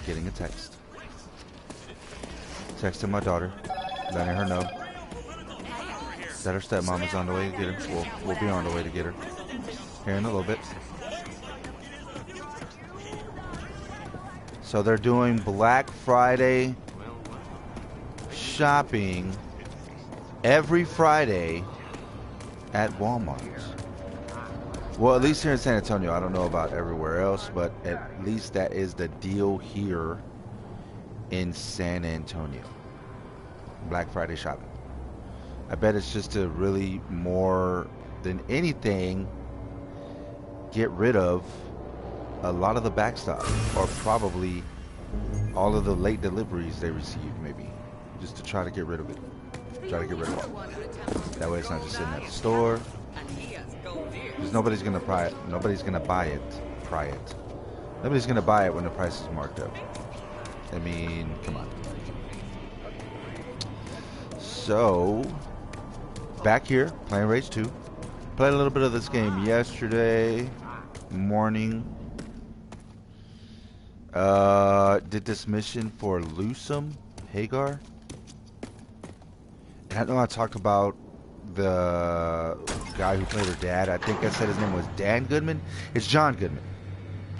getting a text. Texting my daughter, letting her know that her stepmom is on the way to get her. We'll be on the way to get her here in a little bit. So they're doing Black Friday shopping every Friday at Walmart. Well, at least here in San Antonio. I don't know about everywhere else, but at least that is the deal here in San Antonio. Black Friday shopping. I bet it's just to really, more than anything, get rid of a lot of the backstop, or probably all of the late deliveries they received, maybe, just to try to get rid of it. Try to get rid of it. That way it's not just sitting at the store. Because nobody's gonna buy it. Nobody's gonna buy it. Nobody's gonna buy it when the price is marked up. I mean, come on. So, back here, playing Rage 2. Played a little bit of this game yesterday morning. Did this mission for Lusum, Hagar. And I know I talked about the guy who played her dad. I think I said his name was Dan Goodman. It's John Goodman.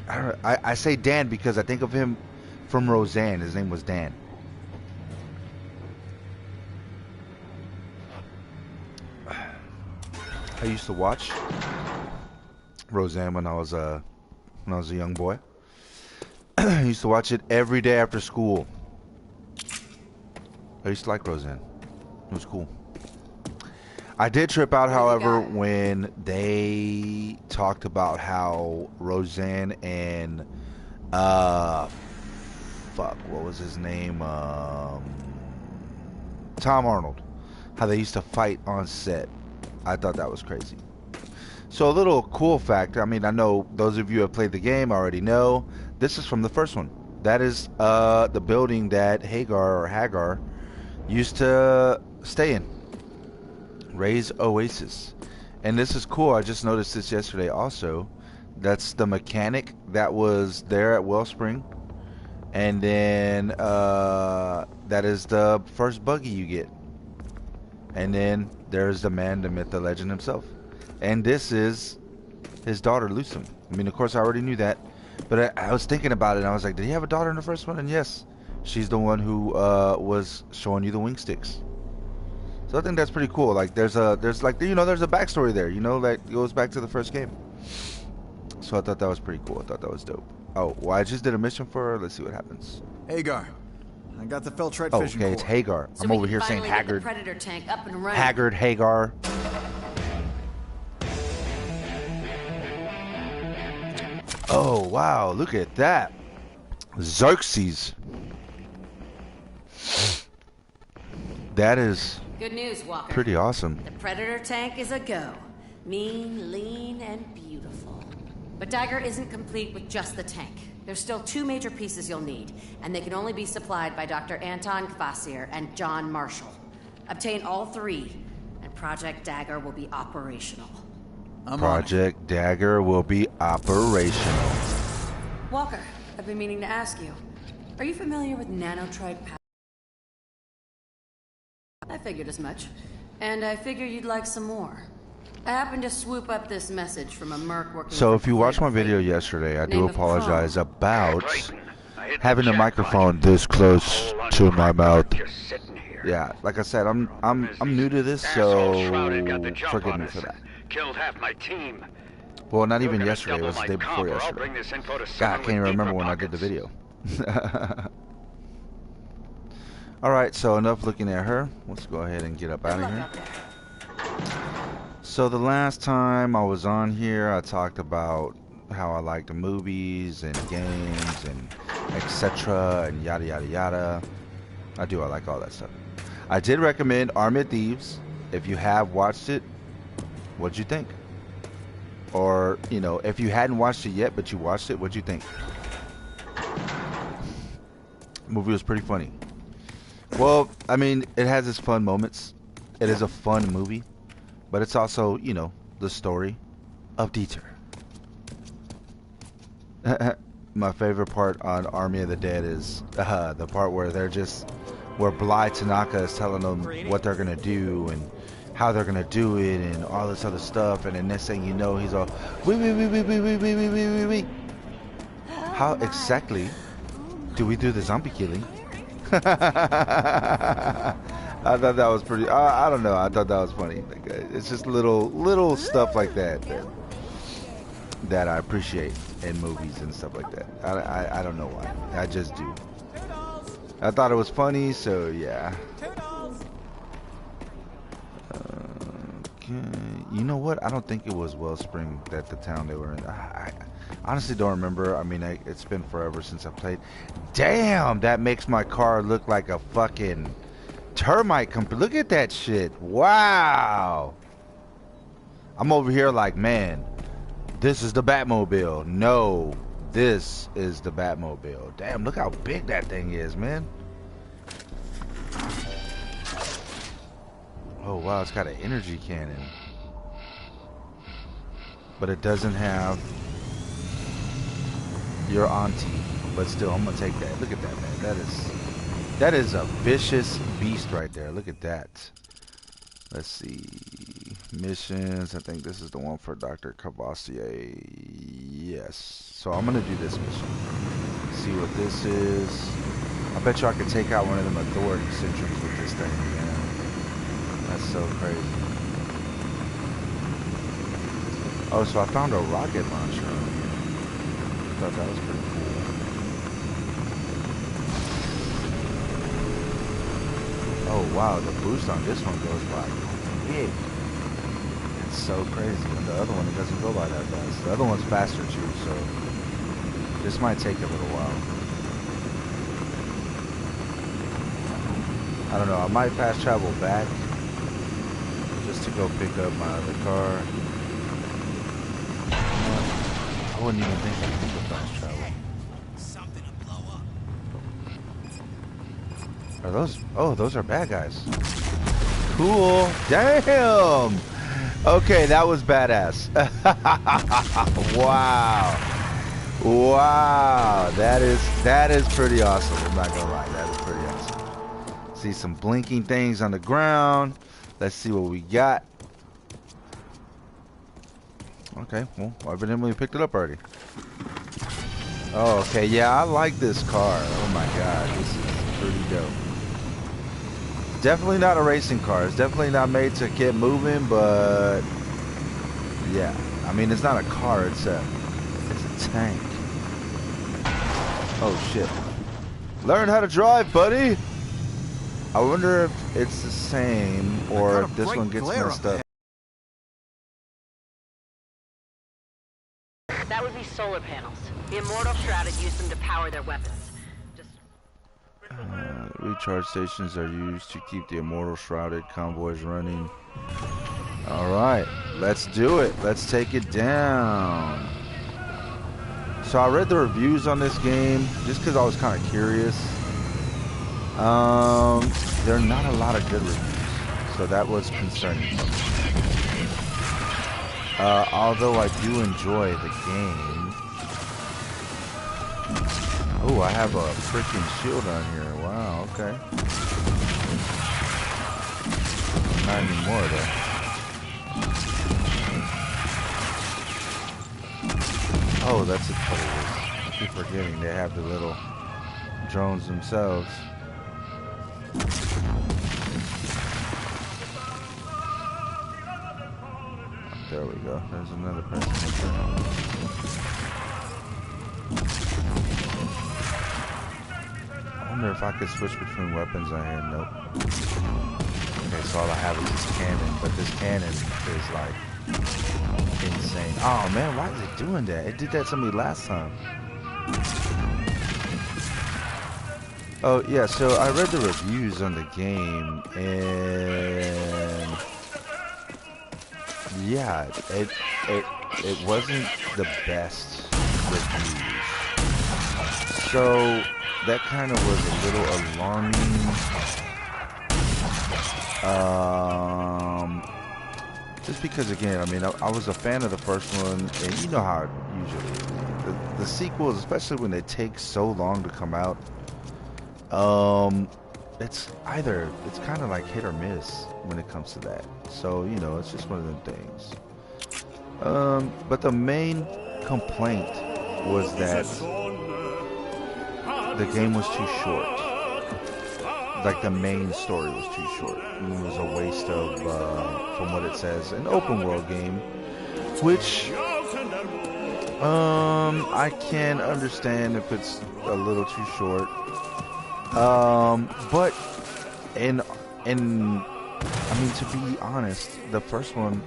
I say Dan because I think of him from Roseanne. His name was Dan. I used to watch Roseanne when I was a young boy. I used to watch it every day after school. I used to like Roseanne. It was cool. I did trip out, however, when they talked about how Roseanne and what was his name? Tom Arnold. How they used to fight on set. I thought that was crazy. So a little cool fact. I mean, I know those of you who have played the game already know. This is from the first one. That is the building that Hagar used to stay in. Ray's Oasis. And this is cool. I just noticed this yesterday also. That's the mechanic that was there at Wellspring. And then that is the first buggy you get. And then there's the man, the myth, the legend himself. And this is his daughter, Lusum. I mean, of course, I already knew that. But I was thinking about it, and I was like, did he have a daughter in the first one? And yes, she's the one who was showing you the wing sticks. So I think that's pretty cool. Like, there's a backstory there, that goes back to the first game. So I thought that was pretty cool. I thought that was dope. Oh, well, I just did a mission for her. Let's see what happens. Hagar. I got the Feltrite fishing okay, it's Hagar. So I'm over here saying Haggard. The Predator tank up and running. Haggard, Hagar. Oh, wow. Look at that. Xerxes. That is good news, Walker. Pretty awesome. The Predator tank is a go. Mean, lean, and beautiful. But Dagger isn't complete with just the tank. There's still 2 major pieces you'll need, and they can only be supplied by Dr. Anton Kvasir and John Marshall. Obtain all 3, and Project Dagger will be operational. Project Dagger will be operational. Walker, I've been meaning to ask you. Are you familiar with nanotrite power? I figured as much. And I figure you'd like some more. I happened to swoop up this message from a merc working. So if you watched my video yesterday, I do apologize about having the microphone this close to my mouth. Yeah, like I said, I'm new to this, so forgive me for that. Killed half my team. Well, not even yesterday. It was the day before yesterday. God, I can't even remember when I did the video. Alright, so enough looking at her. Let's go ahead and get up out of here. So the last time I was on here, I talked about how I like the movies and games and etc. and yada yada yada. I like all that stuff. I did recommend Armored Thieves. If you have watched it, what'd you think? Or, if you hadn't watched it yet, but you watched it, what'd you think? The movie was pretty funny. Well, I mean, it has its fun moments. It is a fun movie. But it's also, the story of Dieter. my favorite part on Army of the Dead is the part where where Bly Tanaka is telling them what they're gonna do and how they're gonna do it and all this other stuff, and then next thing you know, he's all, wee. How exactly do we do the zombie killing? I thought that was pretty. I don't know. I thought that was funny. Like, it's just little stuff like that I appreciate in movies and stuff like that. I don't know why. I just do. I thought it was funny, so yeah. Okay. You know what? I don't think it was Wellspring that the town they were in. I honestly don't remember. I mean, it's been forever since I played. Damn, that makes my car look like a fucking termite company. Look at that shit. Wow. I'm over here like, man, this is the Batmobile. No, this is the Batmobile. Damn, look how big that thing is, man. Oh, wow, it's got an energy cannon. But it doesn't have your auntie. But still, I'm going to take that. Look at that, man. That is a vicious beast right there. Look at that. Let's see. Missions. I think this is the one for Dr. Cavassier. Yes. So I'm going to do this mission. See what this is. I bet you I could take out one of them authority sentries with this thing, man. That's so crazy. Oh, so I found a rocket launcher. I thought that was pretty cool. Oh wow, the boost on this one goes by quick. It's so crazy. And the other one, it doesn't go by that fast. The other one's faster too, so this might take a little while. I don't know, I might fast travel back just to go pick up my other car. I wouldn't even think I could go fast travel. Something to blow up. Are those? Oh, those are bad guys. Cool. Damn. Okay, that was badass. Wow. Wow. That is pretty awesome. I'm not gonna lie. That is pretty awesome. See some blinking things on the ground. Let's see what we got. Okay, well, evidently picked it up already. Oh, okay, yeah, I like this car. Oh my god, this is pretty dope. Definitely not a racing car. It's definitely not made to get moving, but yeah. I mean, it's not a car, it's a tank. Oh shit. Learn how to drive, buddy! I wonder if it's the same or if this one gets messed up. That would be solar panels. The Immortal Shrouded use them to power their weapons. Recharge stations are used to keep the Immortal Shrouded convoys running. Alright, let's do it. Let's take it down. So I read the reviews on this game just because I was kind of curious. There are not a lot of good reviews, so that was concerning. Although I do enjoy the game. Oh, I have a freaking shield on here. Wow, okay. Not anymore though. Oh, that's a total. I keep forgetting they have the little drones themselves. There we go. There's another person right there. I wonder if I could switch between weapons on here. Nope. Okay, so all I have is this cannon, but this cannon is like insane. Oh man, why is it doing that? It did that to me last time. Oh yeah, so I read the reviews on the game and yeah, it wasn't the best reviews. So that kind of was a little alarming. Just because again, I mean, I was a fan of the first one, and you know how it usually is. The the sequels, especially when they take so long to come out, it's kind of like hit or miss when it comes to that. So, you know, it's just one of them things. But the main complaint was that the game was too short. Like the main story was too short. It was a waste of, from what it says, an open world game, which I can understand if it's a little too short. But I mean, to be honest, the first one,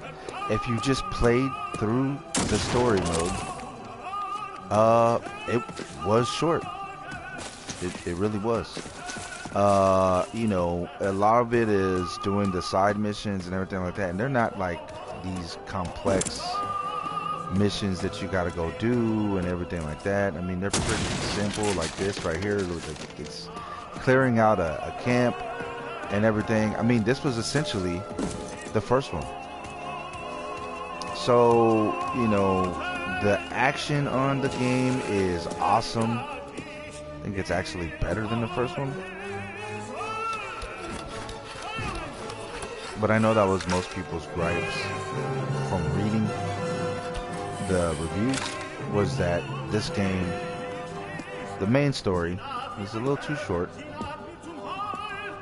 if you just played through the story mode, it was short. It really was. You know, a lot of it is doing the side missions and everything like that, and they're not like these complex missions that you gotta go do and everything like that. I mean, they're pretty simple, like this right here. It's clearing out a camp and everything. I mean, this was essentially the first one. So, you know, the action on the game is awesome. I think it's actually better than the first one. But I know that was most people's gripes from reading the reviews, was that this game, the main story, is a little too short.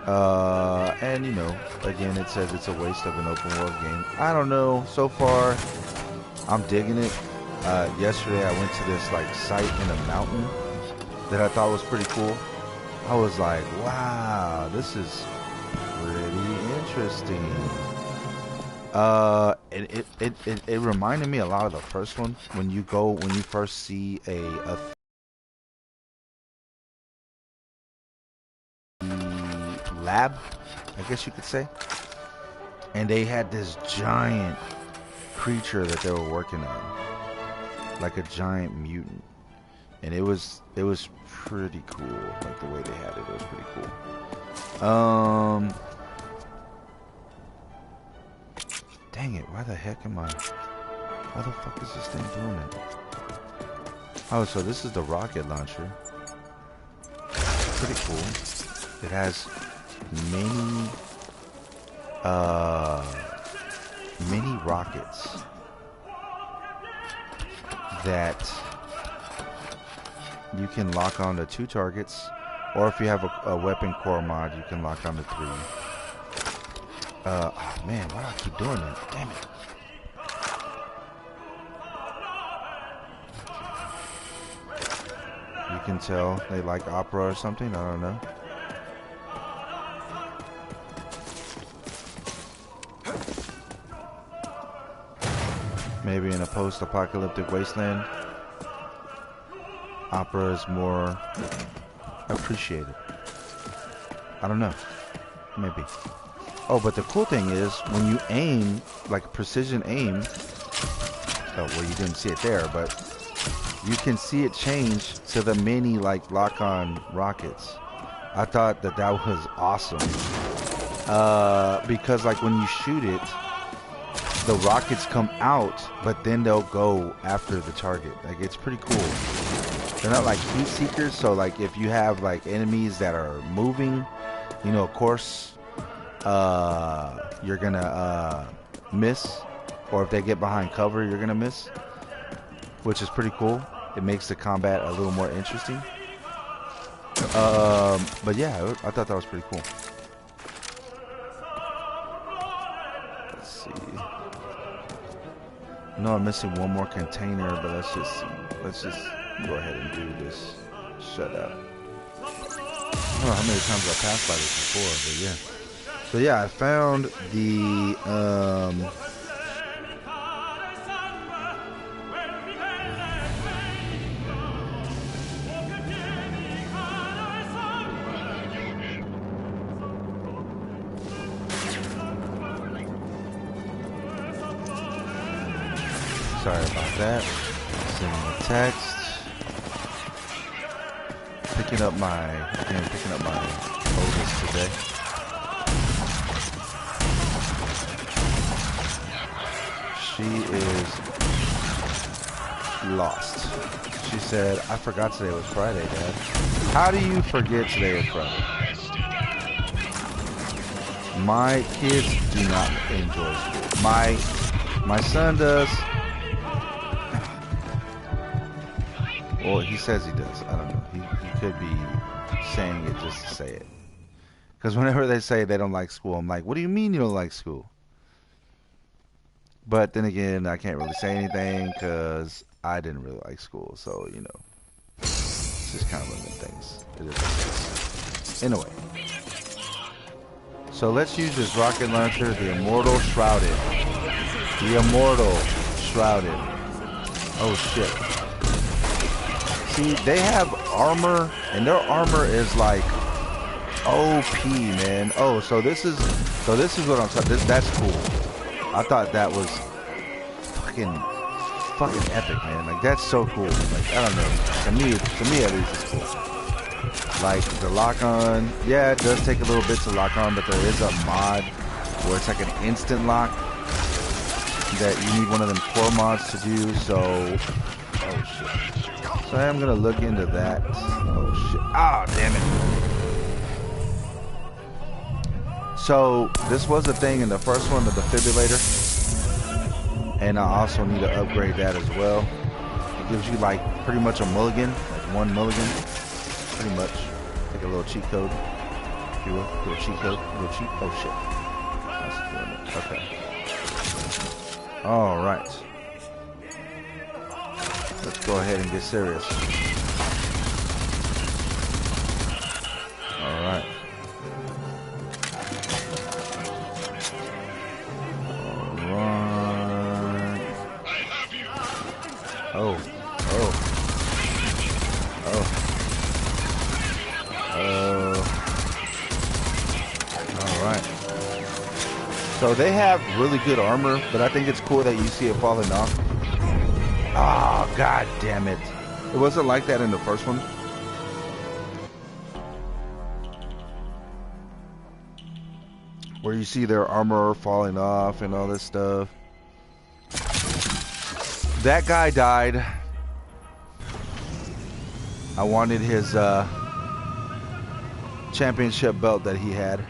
And you know, again, it says it's a waste of an open world game. I don't know, so far I'm digging it. Yesterday I went to this like site in a mountain that I thought was pretty cool. I was like, wow, this is pretty interesting. It reminded me a lot of the first one. When you first see a lab, I guess you could say, and they had this giant creature that they were working on, like a giant mutant, and it was pretty cool. Like the way they had it was pretty cool. Dang it, why the fuck is this thing doing it? Oh, so this is the rocket launcher. Pretty cool. It has many rockets that you can lock onto 2 targets, or if you have a weapon core mod, you can lock onto 3. Oh man, why do I keep doing that? Damn it. You can tell they like opera or something, I don't know. Maybe in a post-apocalyptic wasteland, opera is more appreciated. I don't know. Maybe. Oh, but the cool thing is, when you aim, like precision aim, oh, well, you didn't see it there, but you can see it change to the mini, like, lock-on rockets. I thought that was awesome. Because, like, when you shoot it, the rockets come out, but then they'll go after the target. Like, it's pretty cool. They're not like heat seekers, so, like, if you have, like, enemies that are moving, you know, of course, you're gonna miss, or if they get behind cover, you're gonna miss, which is pretty cool. It makes the combat a little more interesting. But yeah, I thought that was pretty cool. Let's see. I know I'm missing one more container, but let's just see. Let's just go ahead and do this. Shut up. I don't know how many times I passed by this before, but yeah. So yeah, I found the sorry about that. Sending a text. Picking up my oldest today. She is lost. She said, I forgot today was Friday, Dad. How do you forget today is Friday? My kids do not enjoy school. My son does. Well, he says he does. I don't know. He could be saying it just to say it. Because whenever they say they don't like school, I'm like, what do you mean you don't like school? But then again, I can't really say anything because I didn't really like school. So, you know, it's just kind of one of them things. It is what it is. Anyway. So let's use this rocket launcher, the Immortal Shrouded. The Immortal Shrouded. Oh, shit. See, they have armor, and their armor is like OP, man. Oh, so this is what I'm talking. That's cool. I thought that was fucking epic, man. Like that's so cool. Like I don't know. To me at least, it's cool. Like the lock on, yeah, it does take a little bit to lock on, but there is a mod where it's like an instant lock that you need one of them core mods to do. So, oh shit. So I am gonna look into that. Oh shit. Ah, damn it. So this was a thing in the first one, the defibrillator, and I also need to upgrade that as well. It gives you like pretty much a mulligan, like 1 mulligan, pretty much. Like a little cheat code, if you will. Little cheat code, little cheat. Oh shit. That's doing it. Okay. All right. Let's go ahead and get serious. All right. Oh. Alright. So they have really good armor, but I think it's cool that you see it falling off. Oh, god damn it. It wasn't like that in the first one. Where you see their armor falling off and all this stuff. That guy died. I wanted his championship belt that he had.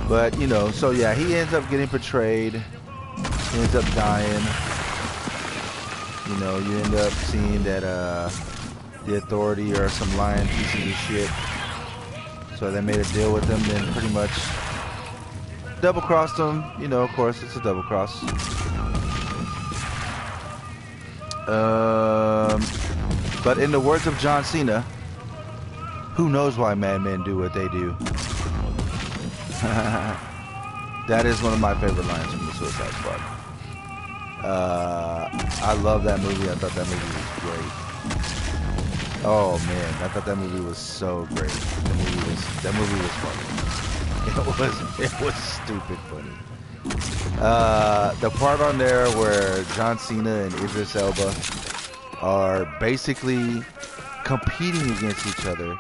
But, you know, so yeah, he ends up getting betrayed. He ends up dying. You know, you end up seeing that the Authority are some lying pieces of shit. So they made a deal with him, then pretty much double-crossed him. You know, of course, it's a double-cross. But in the words of John Cena, who knows why madmen do what they do? That is one of my favorite lines from the Suicide Squad. I love that movie. I thought that movie was great. Oh man, I thought that movie was so great. That movie was funny. It was stupid funny. The part on there where John Cena and Idris Elba are basically competing against each other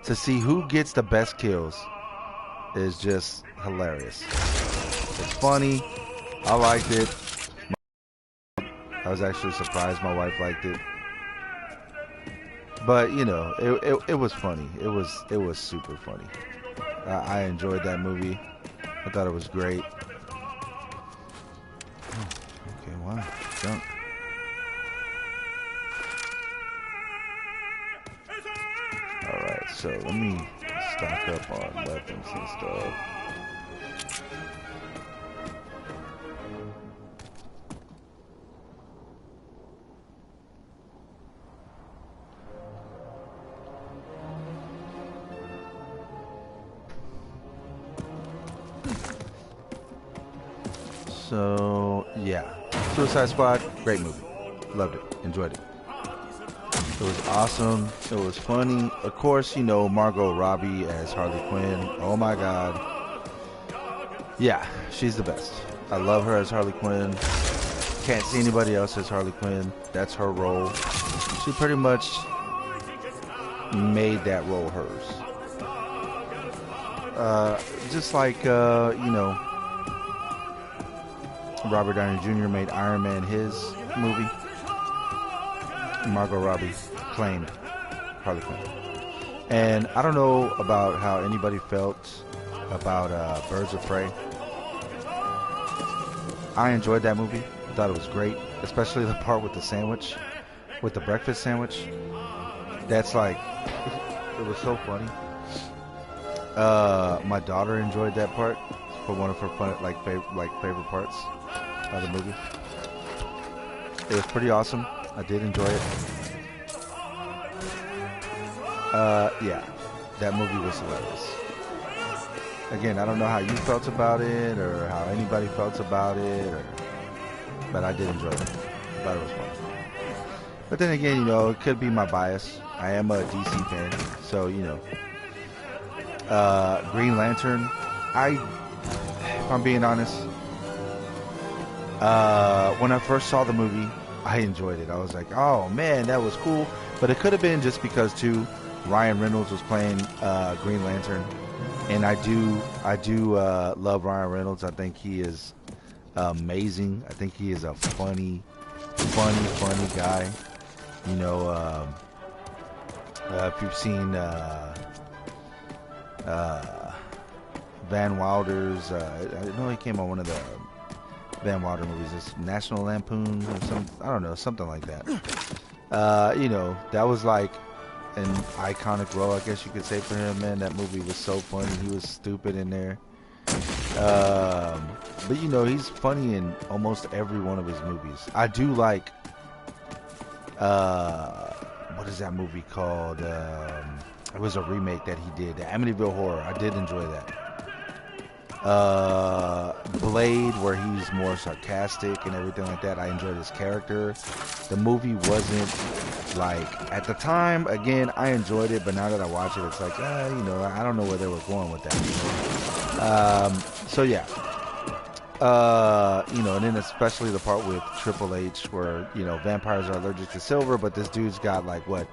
to see who gets the best kills is just hilarious. It's funny. I liked it. I was actually surprised my wife liked it. But you know, it was funny. It was super funny. I enjoyed that movie. I thought it was great. Oh, okay, wow, junk. Alright, so let me stock up on weapons and stuff. So, yeah. Suicide Squad, great movie. Loved it. Enjoyed it. It was awesome. It was funny. Of course, you know, Margot Robbie as Harley Quinn. Oh my god. Yeah, she's the best. I love her as Harley Quinn. Can't see anybody else as Harley Quinn. That's her role. She pretty much made that role hers. Just like, you know, Robert Downey Jr. made Iron Man his movie. Margot Robbie claimed Harley Quinn. And I don't know about how anybody felt about Birds of Prey. I enjoyed that movie. I thought it was great, especially the part with the sandwich, with the breakfast sandwich. That's like, it was so funny. My daughter enjoyed that part for one of her favorite parts of the movie. It was pretty awesome. I did enjoy it. Yeah, that movie was hilarious. Again, I don't know how you felt about it or how anybody felt about it, but I did enjoy it. I thought it was fun. But then again, you know, it could be my bias. I am a DC fan, so you know. Green Lantern, if I'm being honest, when I first saw the movie, I enjoyed it. I was like, oh man, that was cool. But it could have been just because too, Ryan Reynolds was playing Green Lantern, and I do love Ryan Reynolds. I think he is amazing. I think he is a funny guy. You know, if you've seen Van Wilder's, I know he came on one of the Van Wilder movies. It's National Lampoon or I don't know, something like that. You know, that was like an iconic role, I guess you could say, for him. Man, that movie was so funny. He was stupid in there. But you know, he's funny in almost every one of his movies. I do like, what is that movie called? It was a remake that he did, the Amityville Horror. I did enjoy that. Blade, where he's more sarcastic and everything like that. I enjoyed his character. The movie wasn't like, at the time, again, I enjoyed it, but now that I watch it, it's like, you know, I don't know where they were going with that. So yeah. You know, and then especially the part with Triple H where, you know, vampires are allergic to silver, but this dude's got like, what,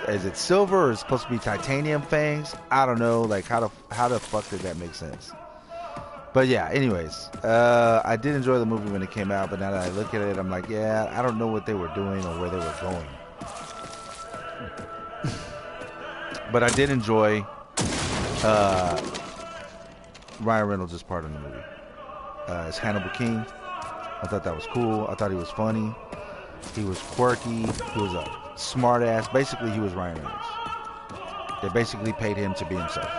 is it silver or is it supposed to be titanium fangs? I don't know, like how the fuck did that make sense? But yeah, anyways, I did enjoy the movie when it came out, but now that I look at it, I'm like, yeah, I don't know what they were doing or where they were going. But I did enjoy Ryan Reynolds' part in the movie. As Hannibal King, I thought that was cool. I thought he was funny. He was quirky. He was a smart ass. Basically, he was Ryan Reynolds. They basically paid him to be himself.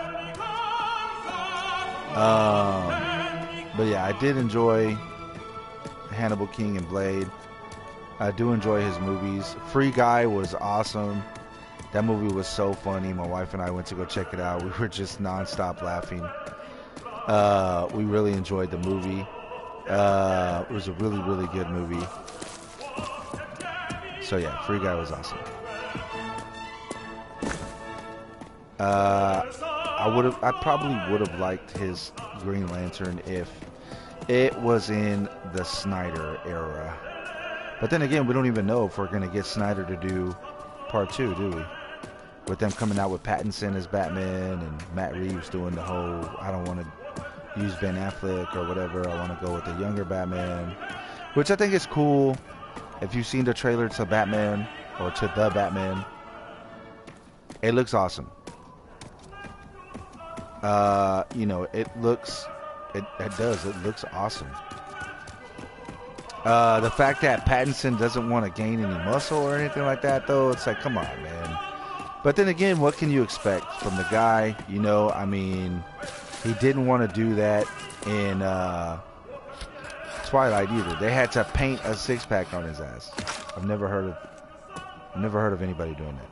But yeah, I did enjoy Hannibal King and Blade. I do enjoy his movies. Free Guy was awesome. That movie was so funny. My wife and I went to go check it out. We were just non-stop laughing. We really enjoyed the movie. It was a really, really good movie. So yeah, Free Guy was awesome. I probably would have liked his Green Lantern if it was in the Snyder era. But then again, we don't even know if we're going to get Snyder to do part 2, do we? With them coming out with Pattinson as Batman and Matt Reeves doing the whole, I don't want to use Ben Affleck or whatever, I want to go with the younger Batman, which I think is cool. If you've seen the trailer to Batman or to The Batman, it looks awesome. You know, it looks awesome. The fact that Pattinson doesn't want to gain any muscle or anything like that, though, it's like, come on, man. But then again, what can you expect from the guy? You know, I mean, he didn't want to do that in Twilight either. They had to paint a six-pack on his ass. I've never heard of anybody doing that.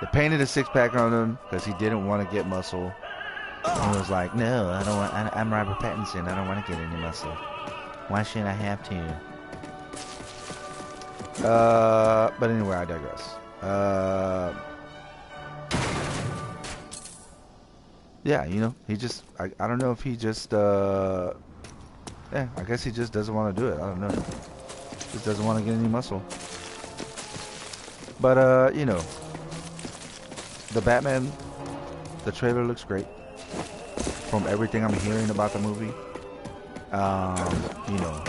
They painted a six-pack on him because he didn't want to get muscle. And he was like, no, I don't want. I'm Robert Pattinson. I don't want to get any muscle. Why should I have to? But anyway, I digress. Yeah, you know, he just, I don't know if he just, yeah, I guess he just doesn't want to do it. I don't know. Just doesn't want to get any muscle. But, you know, the Batman, the trailer looks great. From everything I'm hearing about the movie, you know,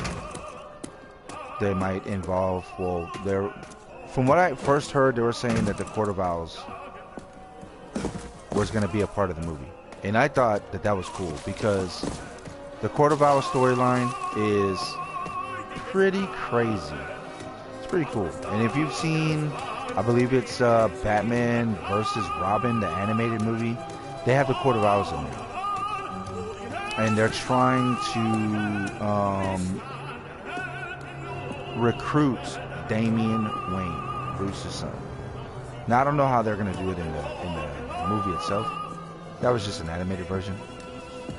they might involve, well, they're from what I first heard, they were saying that the Court of Owls was going to be a part of the movie. And I thought that that was cool because the Court of Owls storyline is pretty crazy. It's pretty cool. And if you've seen, I believe it's Batman versus Robin, the animated movie, they have the Court of Owls in there. And they're trying to recruit Damian Wayne, Bruce's son. Now, I don't know how they're going to do it in the movie itself. That was just an animated version.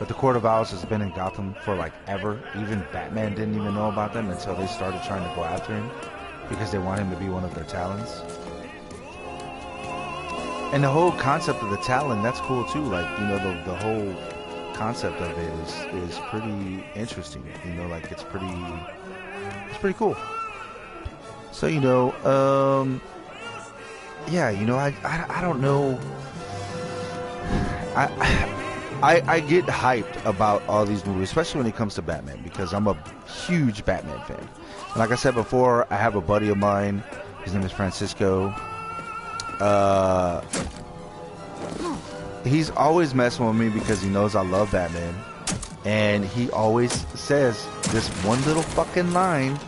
But the Court of Owls has been in Gotham for like ever. Even Batman didn't even know about them until they started trying to go after him because they want him to be one of their Talons. And the whole concept of the Talon, that's cool too. Like, you know, the whole concept of it is pretty interesting. You know, like it's pretty cool. So, you know, yeah, you know, I don't know. I get hyped about all these movies, especially when it comes to Batman, because I'm a huge Batman fan. And like I said before, I have a buddy of mine. His name is Francisco. He's always messing with me because he knows I love Batman. And he always says this one little fucking line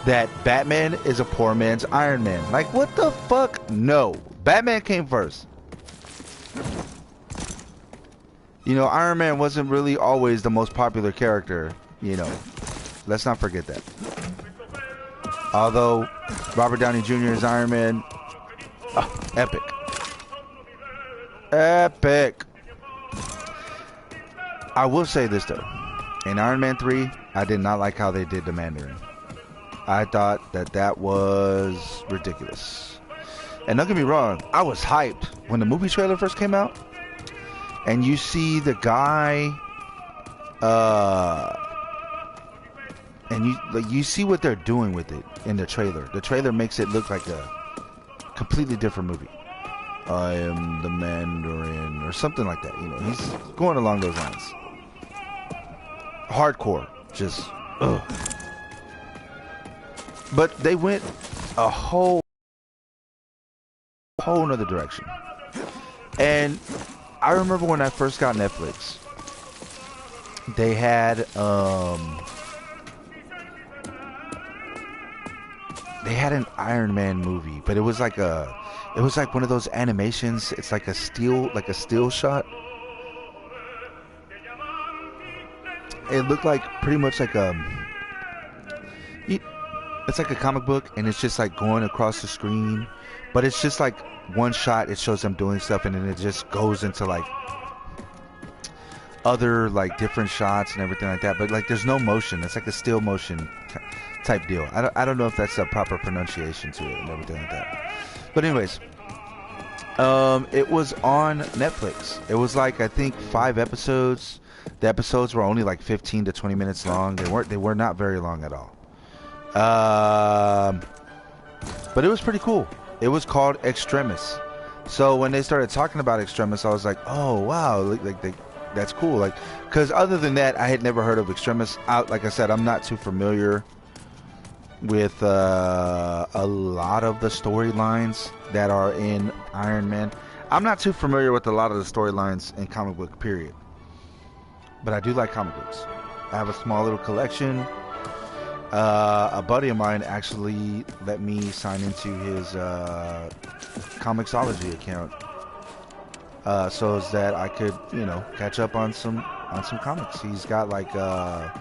that Batman is a poor man's Iron Man. Like, what the fuck? No. Batman came first. You know, Iron Man wasn't really always the most popular character, you know. Let's not forget that. Although Robert Downey Jr. is Iron Man, oh, epic. Epic. I will say this though. In Iron Man 3, I did not like how they did the Mandarin. I thought that was ridiculous. And don't get me wrong, I was hyped when the movie trailer first came out. And you see the guy, and you see what they're doing with it in the trailer. The trailer makes it look like a completely different movie. I am the Mandarin, or something like that. You know, he's going along those lines. Hardcore, just ugh. But they went a whole nother direction. And I remember when I first got Netflix, they had an Iron Man movie, but it was like one of those animations. It's like a still shot. It looked like pretty much like it's like a comic book, and it's just like going across the screen, but it's just like one shot. It shows them doing stuff, and then it just goes into like other like different shots and everything like that. But like there's no motion. It's like a still motion type deal. I don't know if that's a proper pronunciation to it and everything like that. But anyways, it was on Netflix. It was like I think 5 episodes. The episodes were only like 15 to 20 minutes long. They were not very long at all. But it was pretty cool. It was called Extremis. So when they started talking about Extremis, I was like, oh wow, that's cool. Like, because other than that, I had never heard of Extremis. Like I said, I'm not too familiar with a lot of the storylines that are in Iron Man. I'm not too familiar with a lot of the storylines in comic book, period. But I do like comic books. I have a small little collection. A buddy of mine actually let me sign into his Comixology account, so as that I could, you know, catch up on some comics. He's got like a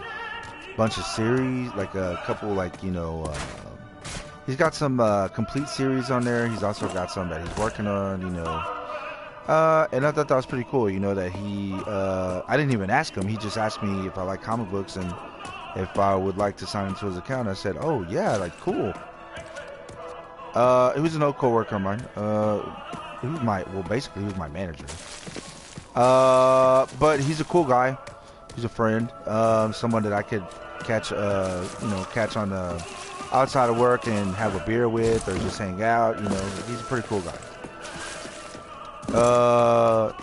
bunch of series, like a couple, like, you know, he's got some complete series on there. He's also got some that he's working on, you know. And I thought that was pretty cool, you know, that he, I didn't even ask him. He just asked me if I like comic books and if I would like to sign into his account. I said, oh yeah, like cool. He was an old coworker of mine. He was basically he was my manager. But he's a cool guy. He's a friend. Someone that I could catch on the outside of work and have a beer with, or just hang out. You know, he's a pretty cool guy.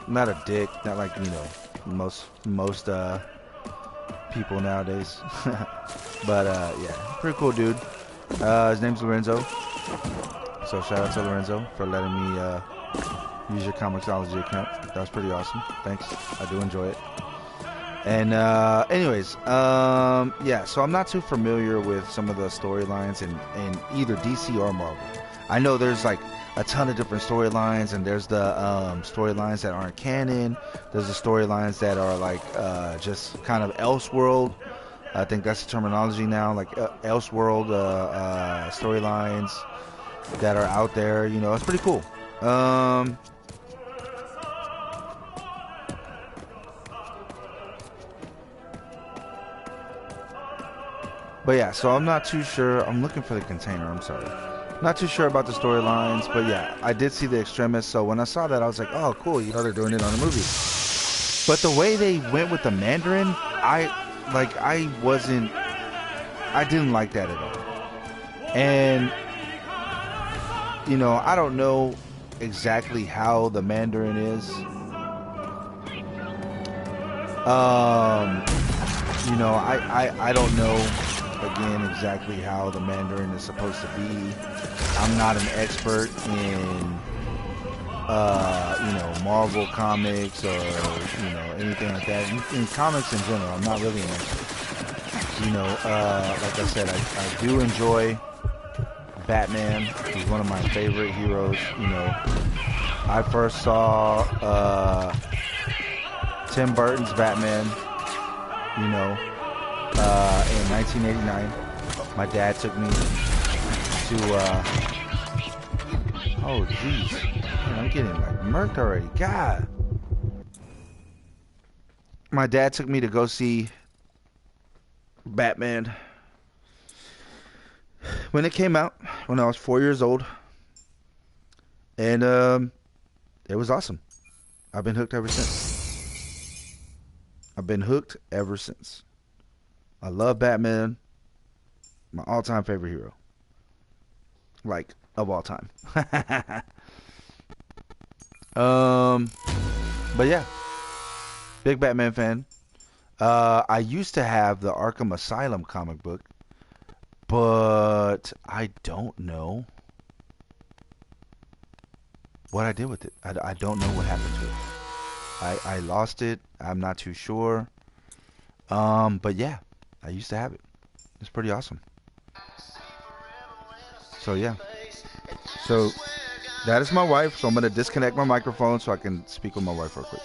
Not a dick. Not like, you know, most people nowadays. But yeah, pretty cool dude. His name's Lorenzo. So shout out to Lorenzo for letting me use your Comixology account. That was pretty awesome. Thanks. I do enjoy it. And anyways, yeah, so I'm not too familiar with some of the storylines in either DC or Marvel. I know there's like a ton of different storylines, and there's the storylines that aren't canon. There's the storylines that are like just kind of Elseworld. I think that's the terminology now, like Elseworld storylines that are out there. You know, it's pretty cool. But yeah, so I'm not too sure. I'm looking for the container. I'm sorry. Not too sure about the storylines, but yeah, I did see the Extremis. So when I saw that, I was like, oh, cool. You know, they're doing it on a movie. But the way they went with the Mandarin, I didn't like that at all. And you know, I don't know exactly how the Mandarin is. You know, I don't know again exactly how the Mandarin is supposed to be. I'm not an expert in you know, Marvel comics or, you know, anything like that. In comics in general, I'm not really an expert. You know, like I said, I do enjoy Batman. He's one of my favorite heroes. You know, I first saw Tim Burton's Batman, you know, in 1989. My dad took me to oh jeez, man, I'm getting like murked already. God. My dad took me to go see Batman when it came out, when I was 4 years old. And it was awesome. I've been hooked ever since. I've been hooked ever since. I love Batman. My all-time favorite hero. Like, of all time. But yeah. Big Batman fan. I used to have the Arkham Asylum comic book, but I don't know what I did with it. I don't know what happened to it. I lost it. I'm not too sure. But yeah, I used to have it. It's pretty awesome. So yeah. So that is my wife. So I'm gonna disconnect my microphone so I can speak with my wife real quick.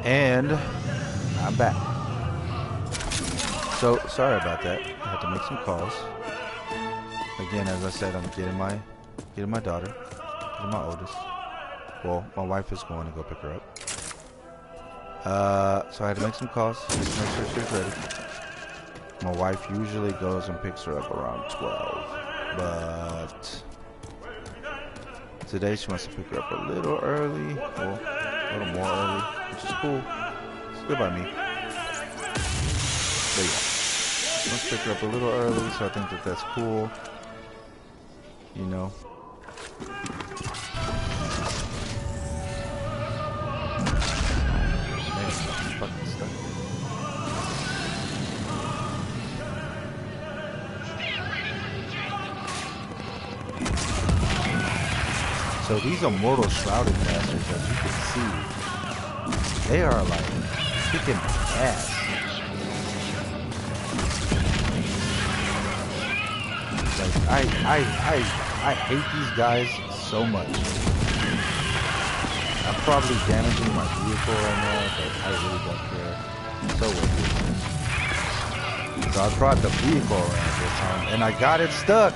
And I'm back. So sorry about that. I had to make some calls. Again, as I said, I'm getting my daughter, getting my oldest. Well, my wife is going to go pick her up. So I had to make some calls just to make sure she was ready. My wife usually goes and picks her up around 12, but today she wants to pick her up a little early, well, a little more early, which is cool. It's good by me. But yeah, let's pick her up a little early, so I think that that's cool. You know. Man, I'm fucking stuck. So these immortal shrouded bastards, as you can see, they are like kicking ass. Like I hate these guys so much. I'm probably damaging my vehicle right now, but I really don't care. So worth it. So I brought the vehicle around this time, and I got it stuck.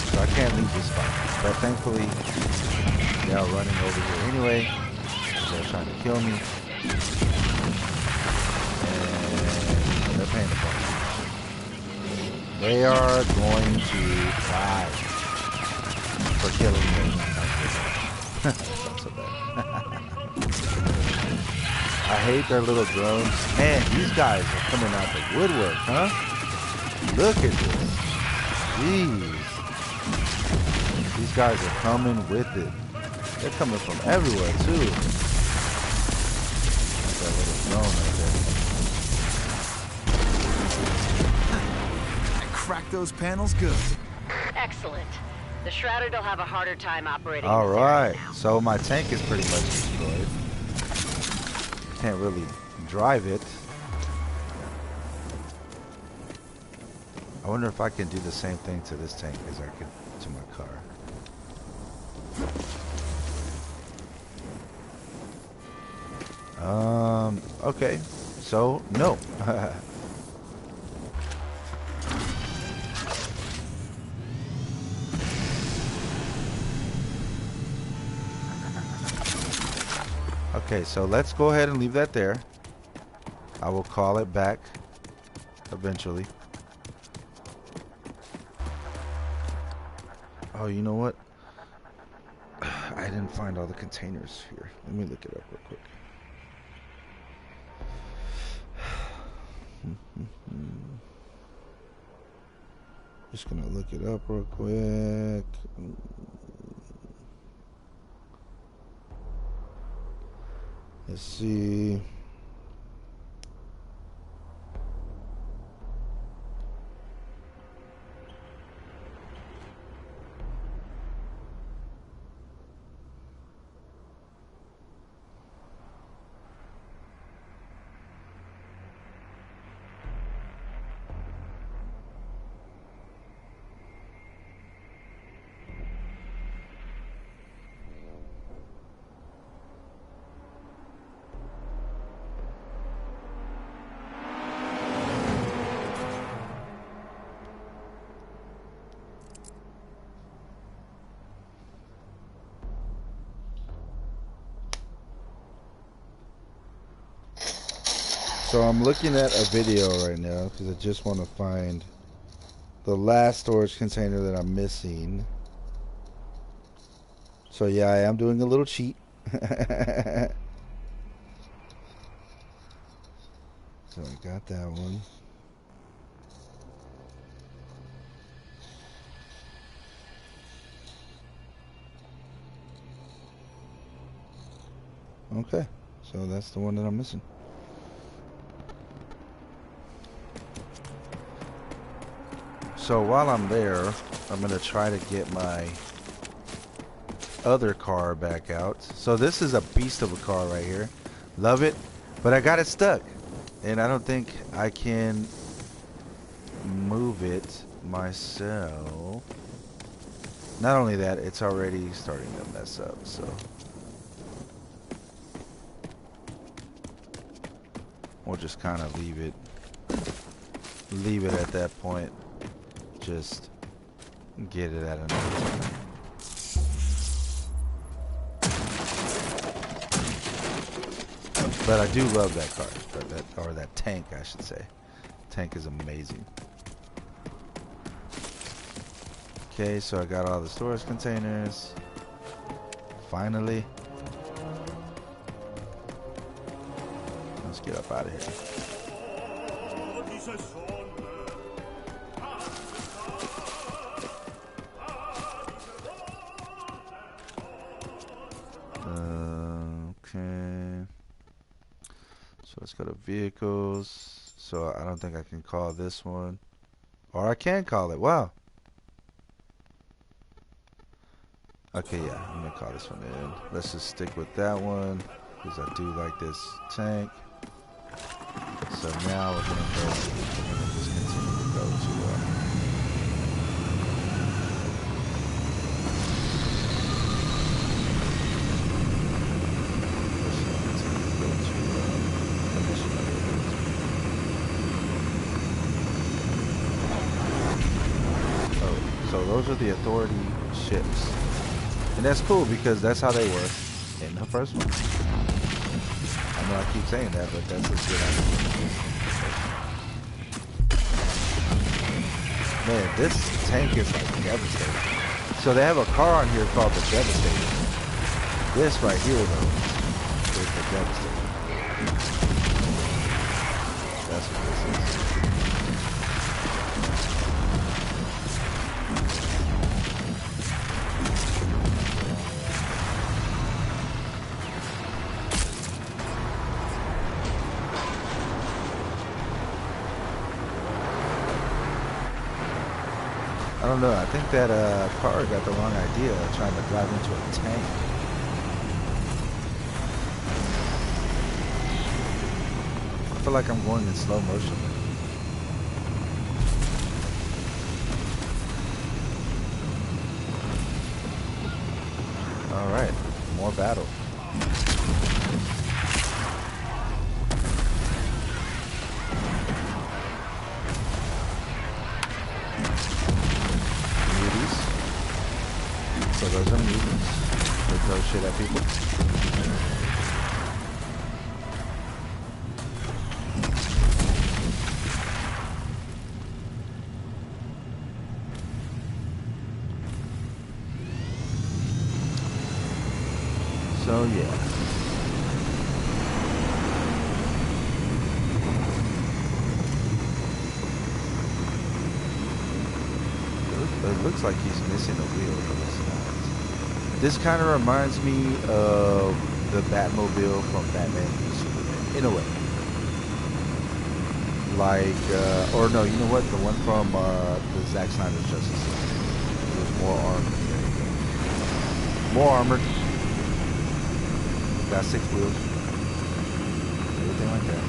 So I can't leave this spot. But thankfully, they are running over here anyway. They're trying to kill me. And they're paying the price. They are going to die for killing me. That's not so bad. I hate their little drones. Man, these guys are coming out the woodwork, huh? Look at this. Jeez. These guys are coming with it. They're coming from everywhere, too. That little drone right there. I cracked those panels good. Excellent. The Shrouded will have a harder time operating. All right. So my tank is pretty much destroyed. Can't really drive it. I wonder if I can do the same thing to this tank as I could to my car. Okay. So, no. Okay, so let's go ahead and leave that there. I will call it back eventually. Oh, you know what? I didn't find all the containers here. Let me look it up real quick. Just gonna look it up real quick. Let's see. So I'm looking at a video right now because I just want to find the last storage container that I'm missing. So yeah, I am doing a little cheat. So I got that one. Okay, so that's the one that I'm missing. So while I'm there, I'm going to try to get my other car back out. So this is a beast of a car right here. Love it, but I got it stuck. And I don't think I can move it myself. Not only that, it's already starting to mess up, so. We'll just kind of leave it at that point. Just get it at another time. But I do love that car, or that tank, I should say. Tank is amazing. Okay, so I got all the storage containers. Finally. Let's get up out of here. Okay. So let's go to vehicles. So I don't think I can call this one. Or I can call it. Wow. Okay, yeah. I'm going to call this one in. Let's just stick with that one. Because I do like this tank. So now we're going to just continue to go to so those are the authority ships. And that's cool because that's how they were in the first one. I know I keep saying that, but that's a good idea. Man, this tank is like devastating. So they have a car on here called the Devastator. This right here though is the Devastator. That's what this is. I don't know, I think that car got the wrong idea trying to drive into a tank. I feel like I'm going in slow motion. Alright, more battle. So those are mutants. They throw shit at people. So yeah. It looks like he's missing a wheel, but it's not. This kind of reminds me of the Batmobile from Batman v Superman, in a way. Like, or no, you know what? The one from the Zack Snyder's Justice League. It was more armored. There you go. More armored. Got 6 wheels. Everything like that.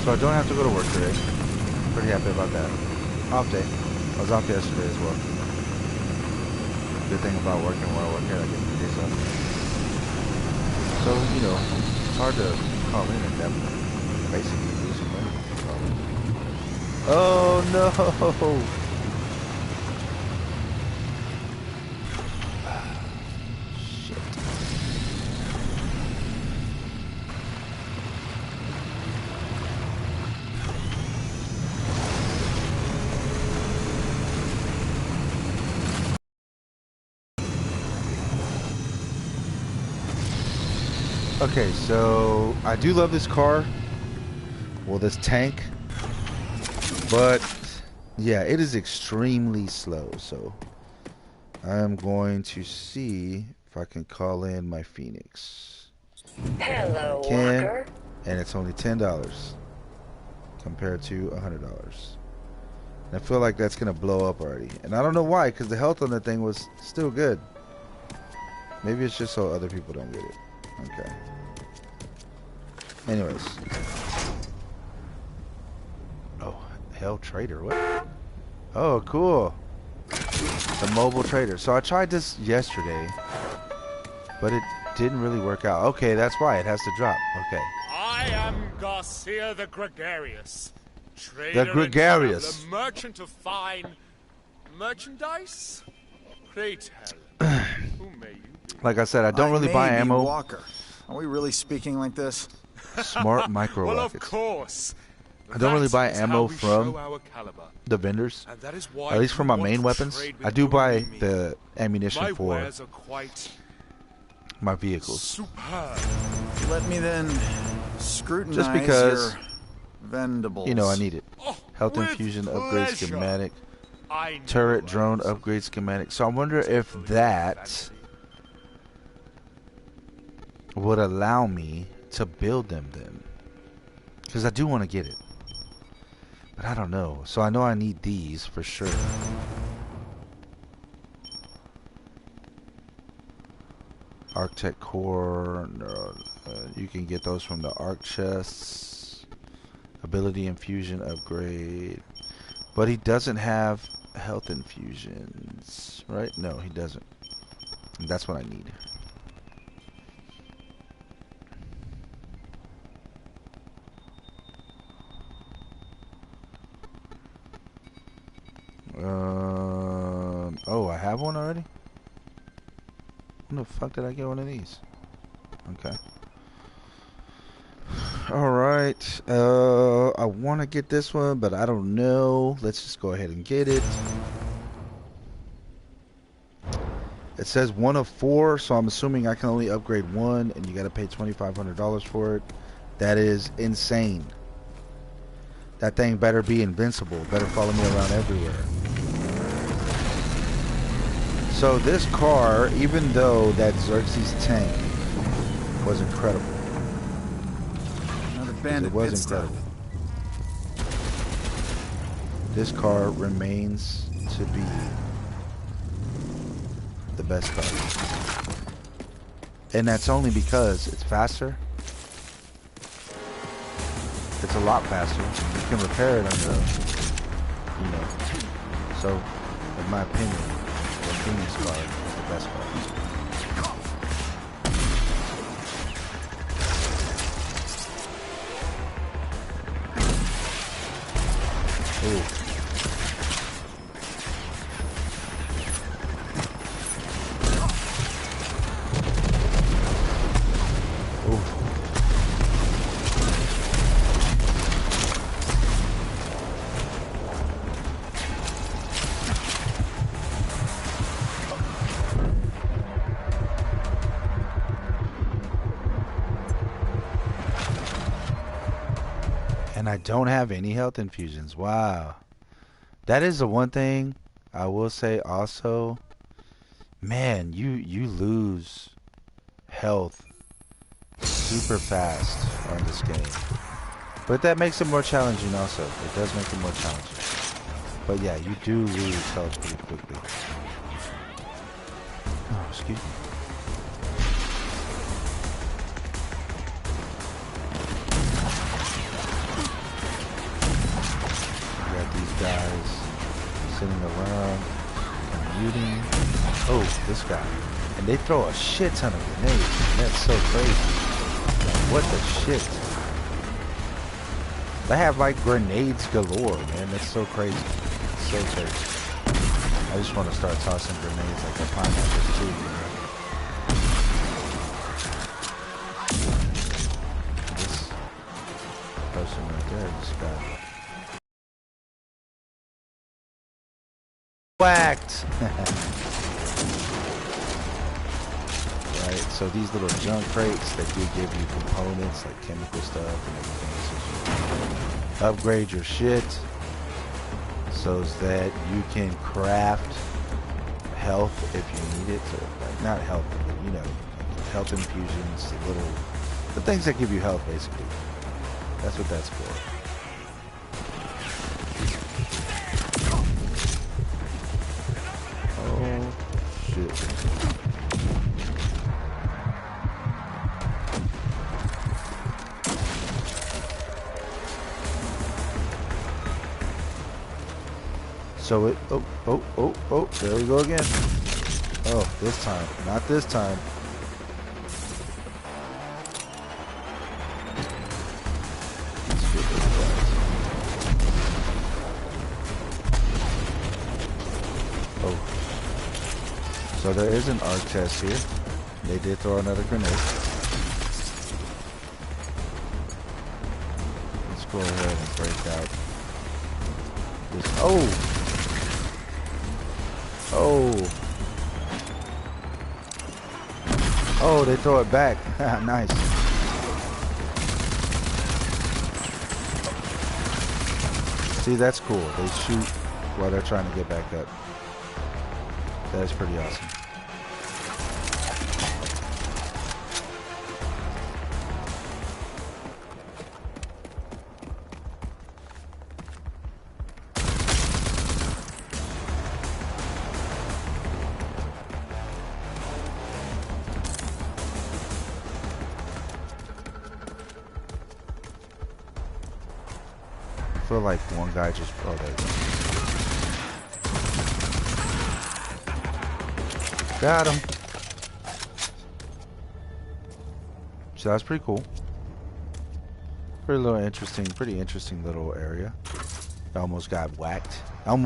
So I don't have to go to work today. Pretty happy about that. Off day. I was off yesterday as well. Good thing about working where I work here, I get the days off. So, you know, it's hard to call in at that point. Basically losing money. Oh no! Okay, so I do love this car, well, this tank, but yeah, it is extremely slow. So I'm going to see if I can call in my Phoenix. Hello, Can, Walker. and it's only $10 compared to $100. And I feel like that's gonna blow up already, and I don't know why, because the health on the thing was still good. Maybe it's just so other people don't get it. Okay. Anyways. Oh, Hell Trader. What? Oh, cool. The mobile trader. So I tried this yesterday, but it didn't really work out. Okay, that's why it has to drop. Okay. I am Garcia the Gregarious. Trader The Gregarious. And traveler, merchant of fine merchandise. Pray tell, who may you be? Like I said, I don't really buy ammo. Walker. Are we really speaking like this? Smart micro Well, of rockets. course. I don't really buy That is ammo how we from show our caliber. the vendors. And that is why At least for you my want main to weapons. trade with I do you buy and me. the ammunition My for wares are quite my vehicles. superb. Let me then scrutinize Just because, your vendables. you know, I need it. Oh, Health with infusion upgrade pleasure. schematic. I know Turret I drone was upgrade schematic. So I wonder if that fancy. would allow me to build them then. Because I do want to get it. But I don't know. So I know I need these for sure. Arctech core. You can get those from the Arc chests. Ability infusion upgrade. But he doesn't have health infusions, right? No, he doesn't. And that's what I need. Oh, I have one already? When the fuck did I get one of these? Okay. Alright. I want to get this one, but I don't know. Let's just go ahead and get it. It says 1 of 4, so I'm assuming I can only upgrade 1, and you got to pay $2,500 for it. That is insane. That thing better be invincible. Better follow me around everywhere. So this car, even though that Xerxes tank was incredible. Another bandit It was pit stop. incredible. This car remains to be the best car. And that's only because it's faster. The it's a lot faster. You can repair it under, you know. So, in my opinion, the Phoenix card is the best card. Ooh. And I don't have any health infusions. Wow. That is the one thing I will say also. Man, you lose health super fast on this game. But that makes it more challenging also. It does make it more challenging. But yeah, you do lose health pretty quickly. Oh, excuse me. Guys sitting around muting. Oh, this guy. And they throw a shit ton of grenades. That's so crazy. Like, what the shit? They have like grenades galore, man. That's so crazy. So crazy. I just want to start tossing grenades like a pineapple too, you know? This person right there just got whacked. Right, so these little junk crates, they do give you components like chemical stuff and everything. So upgrade your shit so that you can craft health if you need it. So, like, not health, but you know, health infusions, the things that give you health basically. That's what that's for. Oh, shit. So it, oh, there we go again. Oh, this time, not this time. Let's get those guys. Oh. So there is an arc test here. They did throw another grenade. Let's go ahead and break out this. Oh! Oh! Oh, they throw it back. Nice. See, that's cool. They shoot while they're trying to get back up. That is pretty awesome. I feel like one guy just... Oh, there you go. Got him. So that's pretty cool. Pretty interesting little area. I almost got whacked. I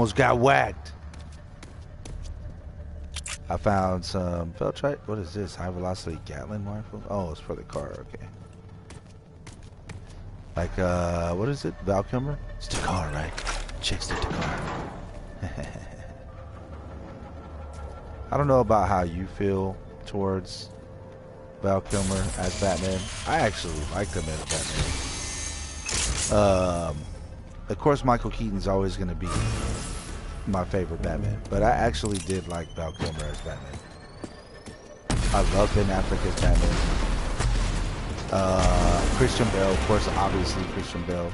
found some Feltrite. What is this? High velocity Gatling rifle? Oh, it's for the car. Okay. Like, what is it? Valkymer? It's the car, right? Chicks the car. I don't know about how you feel towards Val Kilmer as Batman. I actually liked him as Batman. Of course, Michael Keaton's always going to be my favorite Batman, but I actually did like Val Kilmer as Batman. I love Ben Affleck as Batman. Christian Bale, of course, obviously Christian Bale.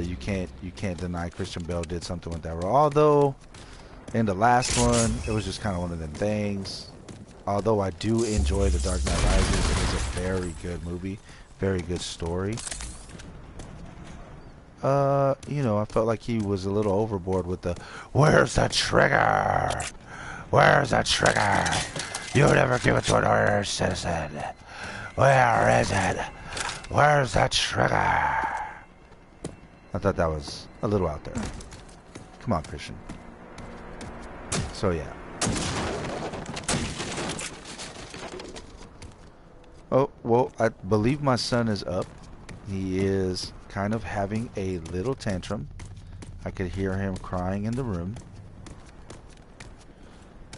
You can't deny Christian Bale did something with that role. Although in the last one, it was just kind of one of them things. Although I do enjoy The Dark Knight Rises, it is a very good movie, very good story. you know, I felt like he was a little overboard with the, where's the trigger? Where's the trigger? You never give it to an ordinary citizen. Where is it? Where's the trigger? I thought that was a little out there. Come on, Christian. So yeah. Oh, well, I believe my son is up. He is kind of having a little tantrum. I could hear him crying in the room.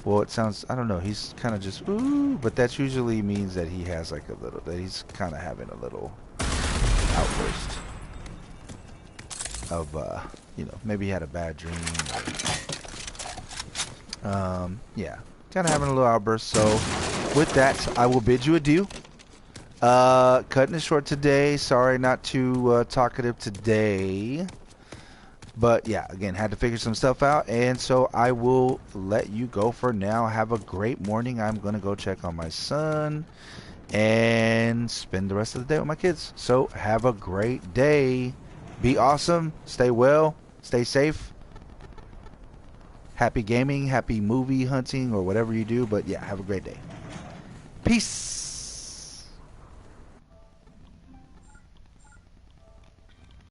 Well, it sounds, I don't know, he's kind of just, ooh, but that usually means that he has like a little, that he's kind of having a little outburst of, you know, maybe he had a bad dream. Or, yeah, kind of having a little outburst. So with that, I will bid you adieu. Cutting it short today. Sorry not too talkative today. But yeah, again, had to figure some stuff out, and so I will let you go for now. Have a great morning. I'm going to go check on my son and spend the rest of the day with my kids. So have a great day. Be awesome. Stay well. Stay safe. Happy gaming, happy movie hunting, or whatever you do. But yeah, have a great day. Peace.